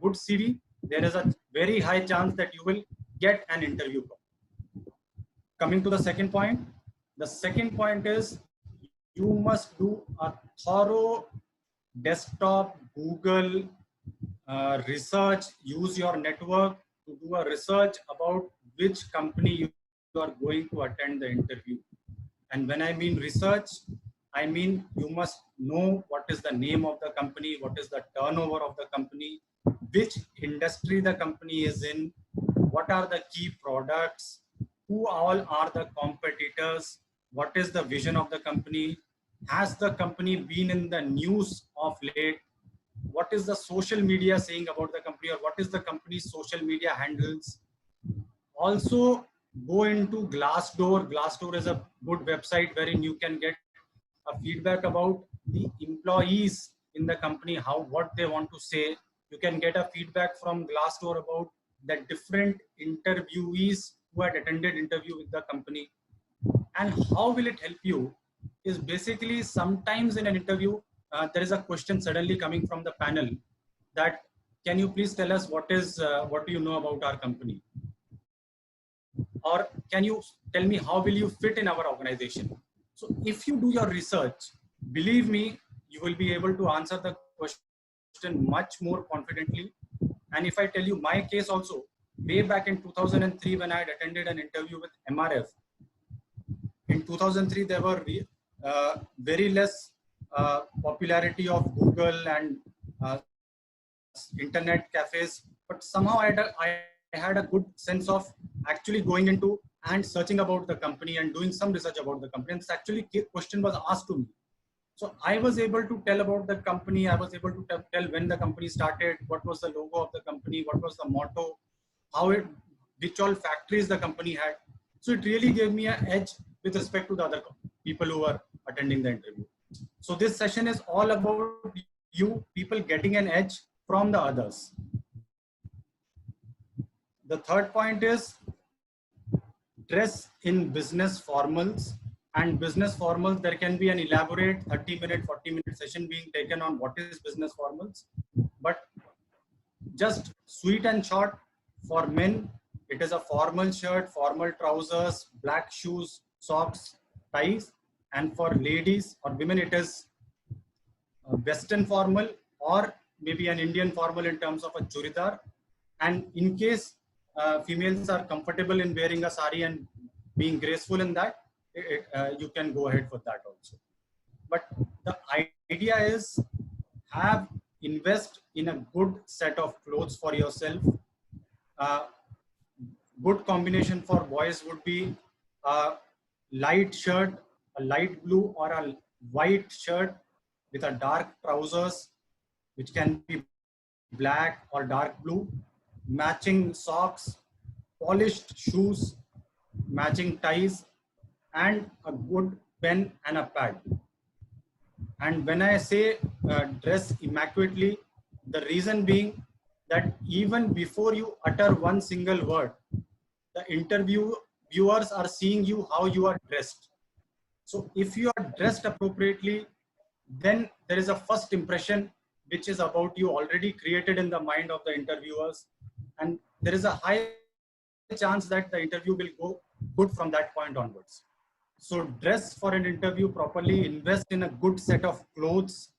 good CV, there is a very high chance that you will get an interview. Coming to the second point is you must do a thorough desktop Google research, use your network to do a research about which company you are going to attend the interview. And when I mean research, I mean you must know what is the name of the company, what is the turnover of the company, which industry the company is in, what are the key products, who all are the competitors, what is the vision of the company, has the company been in the news of late, what is the social media saying about the company, or what is the company's social media handles. Also go into Glassdoor. Glassdoor is a good website wherein you can get a feedback about the employees in the company, what they want to say. You can get a feedback from Glassdoor about the different interviewees who had attended interview with the company. And how will it help you is basically sometimes in an interview, there is a question suddenly coming from the panel that, can you please tell us what do you know about our company? Or can you tell me how will you fit in our organization? So if you do your research, believe me, you will be able to answer the question much more confidently. And if I tell you my case also, way back in 2003 when I had attended an interview with MRF, in 2003 there were very less popularity of Google and internet cafes, but somehow I had a good sense of actually going into and searching about the company and doing some research about the company. And actually question was asked to me. So I was able to tell about the company. I was able to tell when the company started, what was the logo of the company, what was the motto, which all factories the company had. So it really gave me an edge with respect to the other people who were attending the interview. So this session is all about you people getting an edge from the others. The third point is dress in business formals. And business formals, there can be an elaborate 30-minute, 40-minute session being taken on what is business formals. But just sweet and short, for men, it is a formal shirt, formal trousers, black shoes, socks, ties. And for ladies or women, it is Western formal or maybe an Indian formal in terms of a churidar. And in case females are comfortable in wearing a sari and being graceful in that, you can go ahead for that also. But the idea is invest in a good set of clothes for yourself. Good combination for boys would be a light shirt, a light blue or a white shirt with a dark trousers, which can be black or dark blue, matching socks, polished shoes, matching ties, and a good pen and a pad. And when I say dress immaculately, the reason being that even before you utter one single word, the viewers are seeing you how you are dressed. So if you are dressed appropriately, then there is a first impression which is about you already created in the mind of the interviewers, and there is a high chance that the interview will go good from that point onwards. So dress for an interview properly, invest in a good set of clothes.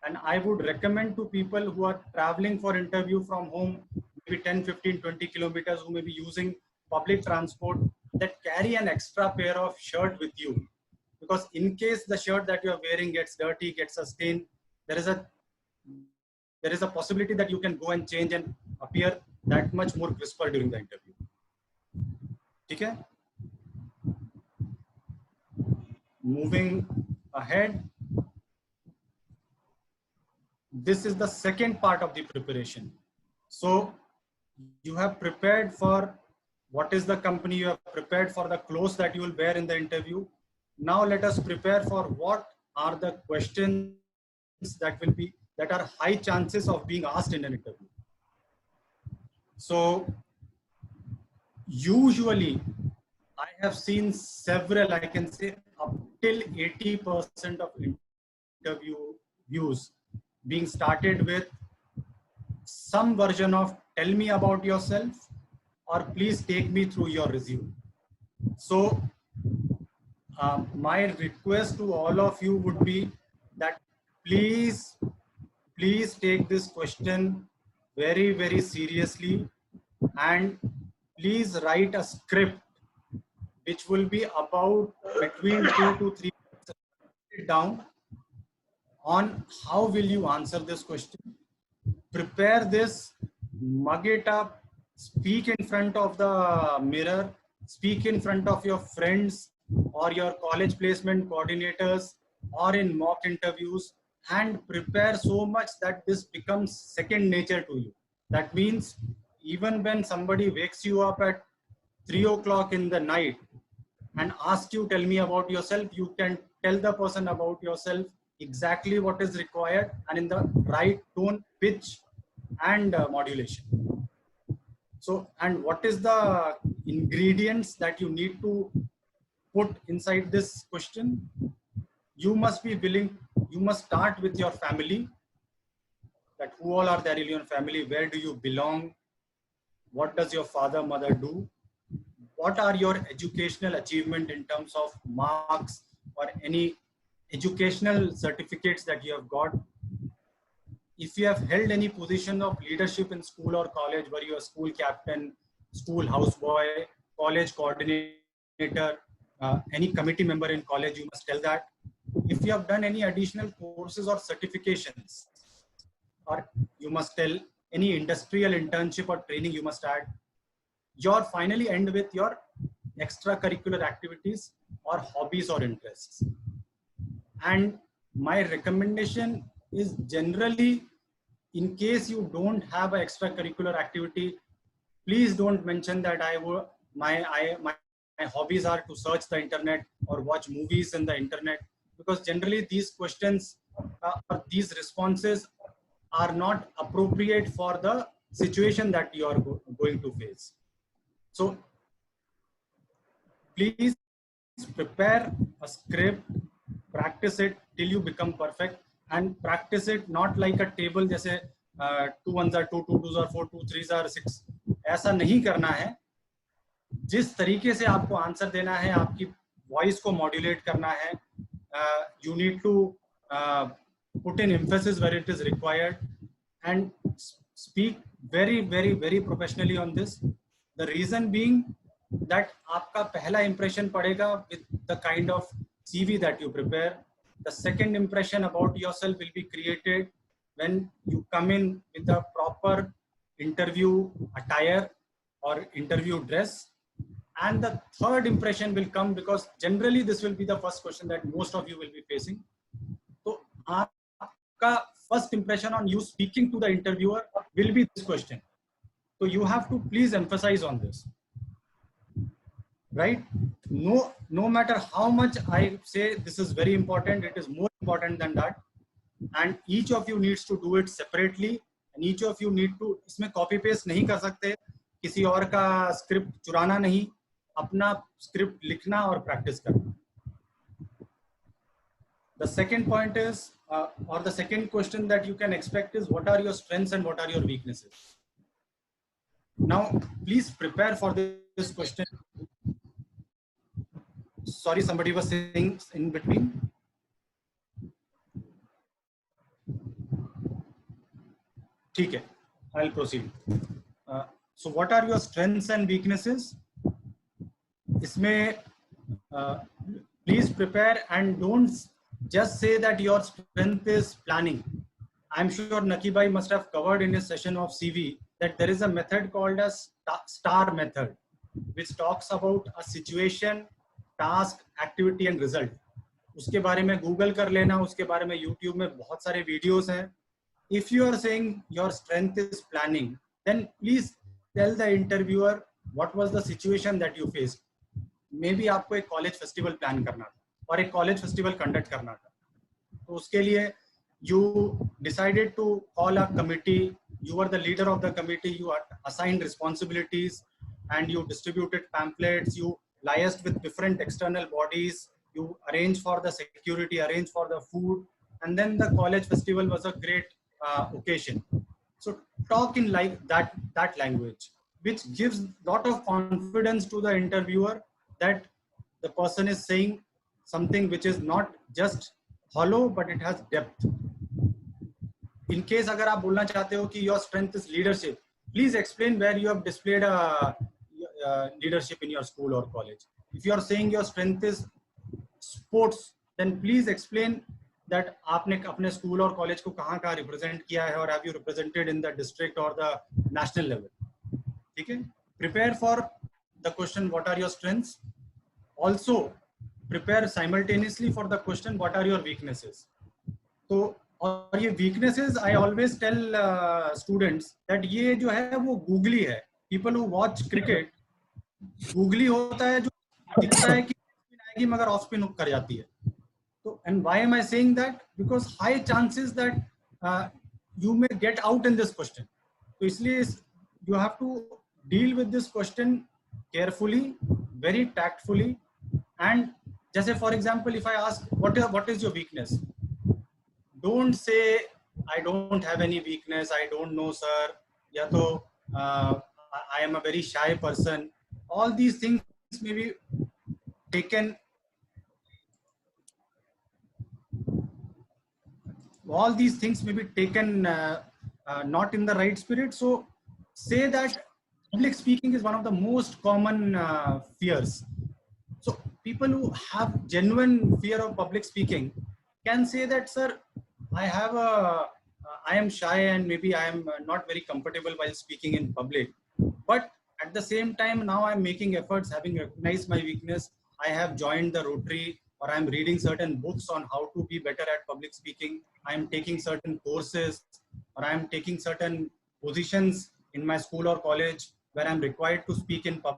And I would recommend to people who are traveling for interview from home, maybe 10, 15, 20 kilometers, who may be using public transport, that carry an extra pair of shirt with you. Because in case the shirt that you are wearing gets dirty, gets a stain, there is a possibility that you can go and change and appear that much more crisper during the interview. Okay? Moving ahead, this is the second part of the preparation. So you have prepared for what is the company, you have prepared for the clothes that you will wear in the interview. Now let us prepare for what are the questions that are high chances of being asked in an interview. So usually I have seen several, I can say up till 80% of interviews being started with some version of tell me about yourself or please take me through your resume. So my request to all of you would be that please take this question very, very seriously, and please write a script which will be about between 2 to 3 minutes down on how will you answer this question. Prepare this, mug it up, speak in front of the mirror, speak in front of your friends or your college placement coordinators or in mock interviews, and prepare so much that this becomes second nature to you. That means even when somebody wakes you up at 3 o'clock in the night and asks you, tell me about yourself, you can tell the person about yourself exactly what is required and in the right tone, pitch, and modulation. So, and what is the ingredients that you need to put inside this question? You must be willing, you must start with your family, that who all are there in your family, where do you belong, what does your father, mother do, what are your educational achievement in terms of marks or any educational certificates that you have got. If you have held any position of leadership in school or college, were you a school captain, school houseboy, college coordinator, any committee member in college, you must tell that. If you have done any additional courses or certifications, or you must tell any industrial internship or training, you must add. Your finally end with your extracurricular activities or hobbies or interests. And my recommendation is generally, in case you don't have an extracurricular activity, please don't mention that my hobbies are to search the internet or watch movies in the internet, because generally these questions or these responses are not appropriate for the situation that you are going to face. So please prepare a script, practice it till you become perfect, and practice it not like a table जैसे 2 1s are 2, 2 2s are 4, 2 3s are 6. ऐसा नहीं करना है. जिस तरीके से आपको answer देना है, आपकी वॉइस को मॉड्यूलेट करना है. You need to put in emphasis where it is required and speak very, very, very professionally on this. The reason being that आपका पहला impression पड़ेगा with the kind of CV that you prepare. The second impression about yourself will be created when you come in with a proper interview attire or interview dress. And the third impression will come, because generally this will be the first question that most of you will be facing. So आपका first impression on you speaking to the interviewer will be this question. So you have to please emphasize on this. Right? No matter how much I say this is very important, it is more important than that. And each of you needs to do it separately. And each of you need to, इसमें copy paste नहीं कर सकते, किसी और का script चुराना नहीं, अपना script लिखना और practice करना. The second point is, or the second question that you can expect is, what are your strengths and what are your weaknesses? Now, please prepare for this question. Sorry, somebody was saying in between. Okay, I'll proceed. So what are your strengths and weaknesses? Isme, please prepare and don't just say that your strength is planning. I'm sure Nakibai must have covered in his session of CV that there is a method called as STAR method, which talks about a situation, task, activity and result. उसके बारे में Google कर लेना, उसके बारे में YouTube में बहुत सारे videos हैं. If you are saying your strength is planning, then please tell the interviewer what was the situation that you faced. Maybe आपको एक college festival plan करना था और एक college festival conduct करना था. तो उसके लिए you decided to call a committee. You were the leader of the committee. You are assigned responsibilities and you distributed pamphlets. You liaised with different external bodies. You arranged for the security, arranged for the food, and then the college festival was a great occasion. So talk in like that language, which gives lot of confidence to the interviewer that the person is saying something which is not just hollow, but it has depth. In case अगर आप बोलना चाहते हो कि your strength is leadership, please explain where you have displayed leadership in your school or college. If you are saying your strength is sports, then please explain that आपने अपने school और college को कहाँ कहाँ रिप्रेजेंट किया है, और have you represented in the district और द नेशनल लेवल. ठीक है. Prepare for the question what are your strengths. Also prepare simultaneously for the question what are your weaknesses. तो और ये weaknesses I always tell students that ये जो है वो गूगली है. People who watch cricket, googly होता है जो दिखता है कि आएगी मगर ऑफ स्पिन कर जाती है. So, and why am I saying that? Because high chances that you may get out in this question. So, इसलिए you have to deal with this question carefully, very tactfully. And जैसे for example, if I ask what is your weakness, don't say I don't have any weakness, I don't know sir, या तो I am a very shy person. All these things may be taken. All these things may be taken not in the right spirit. So say that public speaking is one of the most common fears. So people who have genuine fear of public speaking can say that, sir, I am shy and maybe I am not very comfortable while speaking in public. But at the same time, now I'm making efforts, having recognized my weakness. I have joined the Rotary, or I'm reading certain books on how to be better at public speaking. I'm taking certain courses, or I'm taking certain positions in my school or college where I'm required to speak in public.